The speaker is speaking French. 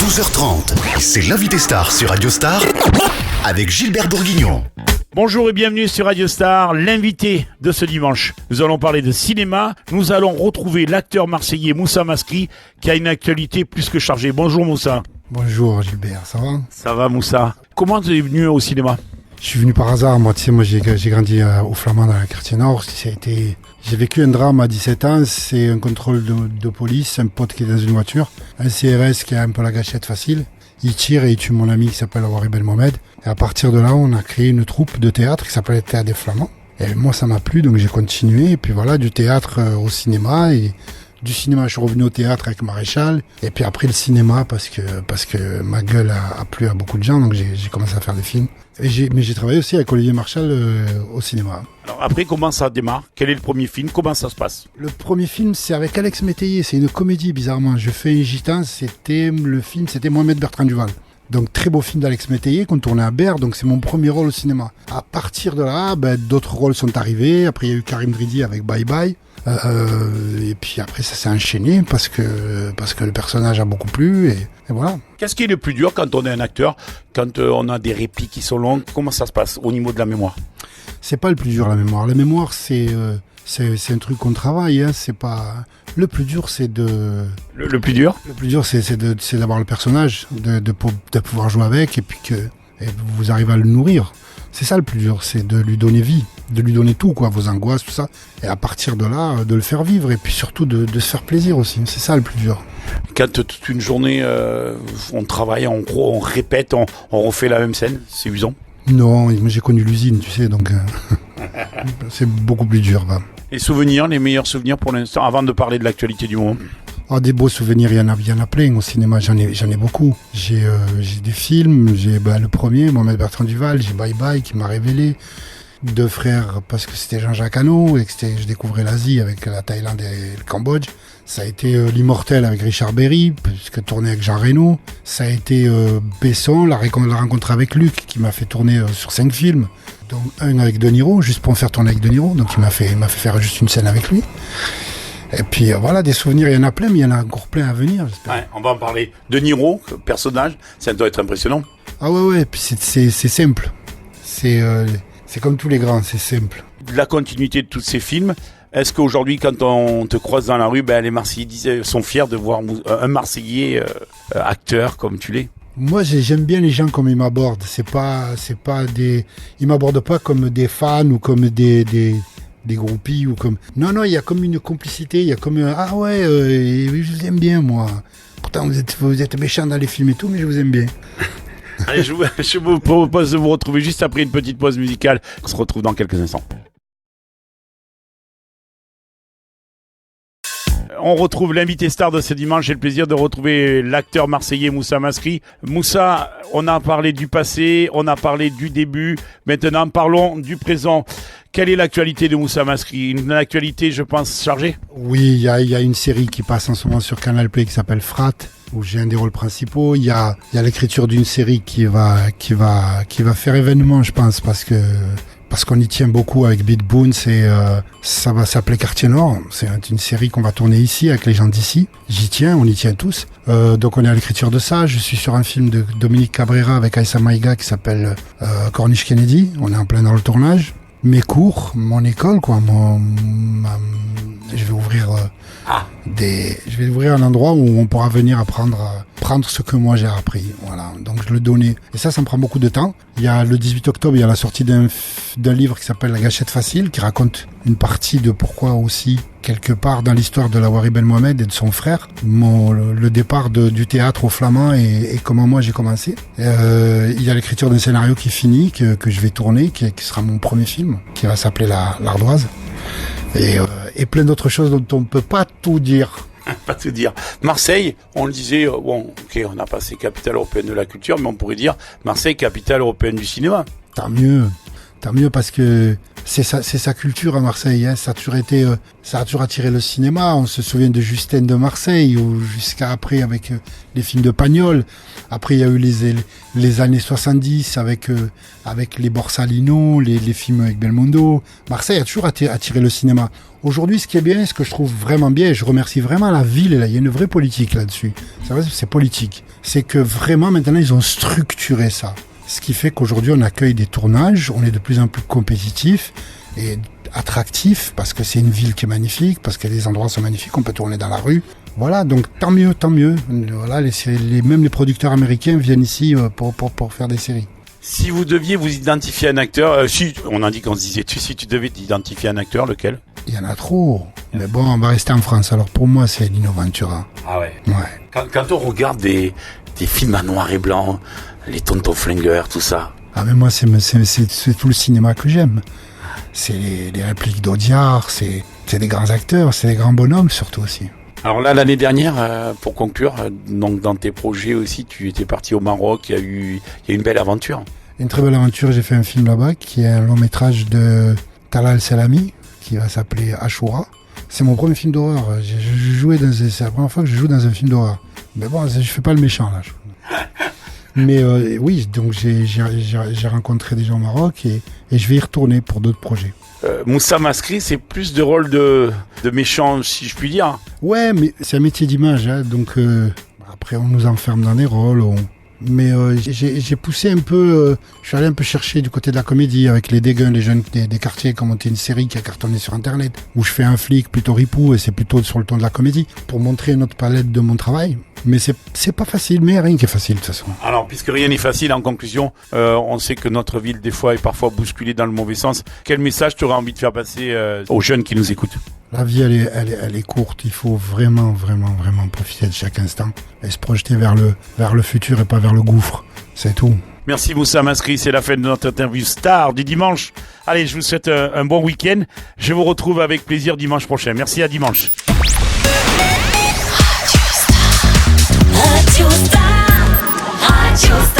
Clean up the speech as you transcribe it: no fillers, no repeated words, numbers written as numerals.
12h30, c'est l'invité star sur Radio Star avec Gilbert Bourguignon. Bonjour et bienvenue sur Radio Star, l'invité de ce dimanche. Nous allons parler de cinéma, nous allons retrouver l'acteur marseillais Moussa Mascri qui a une actualité plus que chargée. Bonjour Moussa. Bonjour Gilbert, ça va? Ça va Moussa. Comment tu es venu au cinéma? Je suis venu par hasard, moi j'ai grandi au Flamand dans le quartier Nord. J'ai vécu un drame à 17 ans, c'est un contrôle de police, un pote qui est dans une voiture, un CRS qui a un peu la gâchette facile. Il tire et il tue mon ami qui s'appelle Awari Belmohamed. Et à partir de là, on a créé une troupe de théâtre qui s'appelait Théâtre des Flamands. Et moi, ça m'a plu, donc j'ai continué. Et puis voilà, du théâtre au cinéma. Et du cinéma, je suis revenu au théâtre avec Maréchal. Et puis après, le cinéma, parce que ma gueule a plu à beaucoup de gens. Donc j'ai commencé à faire des films. Mais j'ai travaillé aussi avec Olivier Marchal au cinéma. Alors après, comment ça démarre? Quel est le premier film? Comment ça se passe? Le premier film, c'est avec Alex Métayer. C'est une comédie, bizarrement. Je fais un gitan. C'était Mohamed Bertrand Duval. Donc très beau film d'Alex Métayer qu'on tournait à Berre, donc c'est mon premier rôle au cinéma. À partir de là, d'autres rôles sont arrivés. Après il y a eu Karim Dridi avec Bye Bye. Et puis après ça s'est enchaîné parce que le personnage a beaucoup plu et voilà. Qu'est-ce qui est le plus dur quand on est un acteur, quand on a des répliques qui sont longues? Comment ça se passe au niveau de la mémoire? C'est pas le plus dur la mémoire. La mémoire c'est un truc qu'on travaille, hein. C'est pas le plus dur, c'est de le plus dur. Le plus dur c'est d'avoir le personnage, de pouvoir jouer avec et puis que vous arrivez à le nourrir. C'est ça le plus dur, c'est de lui donner vie, de lui donner tout, quoi, vos angoisses, tout ça. Et à partir de là, de le faire vivre et puis surtout de se faire plaisir aussi. C'est ça le plus dur. Quand toute une journée, on travaille, on répète, on refait la même scène, c'est usant. Non, j'ai connu l'usine, tu sais, donc c'est beaucoup plus dur. Bah. Les meilleurs souvenirs pour l'instant, avant de parler de l'actualité du moment? Des beaux souvenirs, il y en a plein au cinéma, j'en ai beaucoup. J'ai des films, j'ai le premier, Mohamed Bertrand Duval, j'ai Bye Bye qui m'a révélé. Deux frères, parce que c'était Jean-Jacques Hano, et que je découvrais l'Asie avec la Thaïlande et le Cambodge. Ça a été L'Immortel avec Richard Berry, puisque tourné avec Jean Reno. Ça a été Besson, la rencontre avec Luc, qui m'a fait tourner sur 5 films. Donc un avec De Niro, juste pour me faire tourner avec De Niro, donc il m'a fait faire juste une scène avec lui. Et puis voilà, des souvenirs, il y en a plein, mais il y en a encore plein à venir, j'espère. Ouais, on va en parler. De Niro, personnage, ça doit être impressionnant. Ah ouais, puis c'est simple. C'est comme tous les grands, c'est simple. La continuité de tous ces films, est-ce qu'aujourd'hui, quand on te croise dans la rue, les Marseillais sont fiers de voir un Marseillais acteur comme tu l'es? Moi, j'aime bien les gens comme ils m'abordent. Ils m'abordent pas comme des fans ou comme des groupies ou comme. Non, il y a comme une complicité. Il y a comme je vous aime bien moi. Pourtant vous êtes méchants dans les films et tout, mais je vous aime bien. Allez, je vous propose de vous retrouver juste après une petite pause musicale. On se retrouve dans quelques instants. On retrouve l'invité star de ce dimanche. J'ai le plaisir de retrouver l'acteur marseillais Moussa Mascri. Moussa, on a parlé du passé, on a parlé du début. Maintenant, parlons du présent. Quelle est l'actualité de Moussa Mascri? Une actualité, je pense, chargée? Oui, il y a une série qui passe en ce moment sur Canal Play qui s'appelle Frat, où j'ai un des rôles principaux. Il y a l'écriture d'une série qui va faire événement, je pense, parce qu'on y tient beaucoup avec Beat Boone. Ça va s'appeler Quartier Nord. C'est une série qu'on va tourner ici avec les gens d'ici. On y tient tous. Donc on est à l'écriture de ça. Je suis sur un film de Dominique Cabrera avec Aïssa Maïga qui s'appelle Corniche Kennedy. On est en plein dans le tournage. Mes cours, mon école, quoi. Je vais ouvrir un endroit où on pourra venir apprendre ce que moi j'ai appris. Voilà. Donc je le donnais. Et ça me prend beaucoup de temps. Il y a le 18 octobre, il y a la sortie d'un livre qui s'appelle La Gâchette Facile, qui raconte une partie de pourquoi aussi, quelque part dans l'histoire de Awari Belmohamed et de son frère, le départ du théâtre au Flamand et comment moi j'ai commencé. Il y a l'écriture d'un scénario qui finit, que je vais tourner, qui sera mon premier film, qui va s'appeler L'Ardoise. Et plein d'autres choses dont on ne peut pas tout dire. Pas tout dire. Marseille, on le disait, on a passé capitale européenne de la culture, mais on pourrait dire Marseille, capitale européenne du cinéma. Tant mieux. Tant mieux parce que c'est sa culture à Marseille. Hein. Ça a toujours attiré le cinéma. On se souvient de Justin de Marseille ou jusqu'à après avec les films de Pagnol. Après, il y a eu les années 70 avec les Borsalino, les films avec Belmondo. Marseille a toujours attiré le cinéma. Aujourd'hui, ce qui est bien, ce que je trouve vraiment bien, et je remercie vraiment la ville, là, il y a une vraie politique là-dessus. C'est politique. C'est que vraiment, maintenant, ils ont structuré ça. Ce qui fait qu'aujourd'hui, on accueille des tournages, on est de plus en plus compétitif et attractif, parce que c'est une ville qui est magnifique, parce que les endroits sont magnifiques, on peut tourner dans la rue. Voilà, donc tant mieux. Voilà, même les producteurs américains viennent ici pour faire des séries. Si vous deviez vous identifier un acteur, si on a dit qu'on se disait, si tu devais t'identifier un acteur, lequel? Il y en a trop. Mais bon, on va rester en France. Alors pour moi, c'est Lino Ventura. Ah ouais. Ouais. Quand on regarde des films en noir et blanc, les tontons flingueurs, tout ça. Ah mais moi, c'est tout le cinéma que j'aime. C'est les répliques d'Audiard, c'est des grands acteurs, c'est des grands bonhommes surtout aussi. Alors là, l'année dernière, pour conclure, donc dans tes projets aussi, tu étais parti au Maroc, il y a eu une belle aventure. Une très belle aventure, j'ai fait un film là-bas qui est un long métrage de Talal Selami qui va s'appeler Ashura. C'est mon premier film d'horreur. C'est la première fois que je joue dans un film d'horreur. Mais bon, je fais pas le méchant là. Mais oui, donc j'ai rencontré des gens au Maroc et je vais y retourner pour d'autres projets. Moussa Mascri, c'est plus de rôle de méchant, si je puis dire. Ouais, mais c'est un métier d'image, hein, donc après on nous enferme dans des rôles. Mais j'ai poussé un peu, je suis allé un peu chercher du côté de la comédie avec les Déguns, les jeunes des quartiers qui ont monté une série qui a cartonné sur internet, où je fais un flic plutôt ripou et c'est plutôt sur le ton de la comédie, pour montrer une autre palette de mon travail. Mais c'est pas facile, mais rien qui est facile de toute façon. Alors, puisque rien n'est facile, en conclusion, on sait que notre ville, des fois, est parfois bousculée dans le mauvais sens. Quel message tu aurais envie de faire passer aux jeunes qui nous écoutent? La vie, elle est courte. Il faut vraiment profiter de chaque instant et se projeter vers le futur et pas vers le gouffre. C'est tout. Merci Moussa Mascri, c'est la fin de notre interview star du dimanche. Allez, je vous souhaite un bon week-end. Je vous retrouve avec plaisir dimanche prochain. Merci, à dimanche. Radio Star.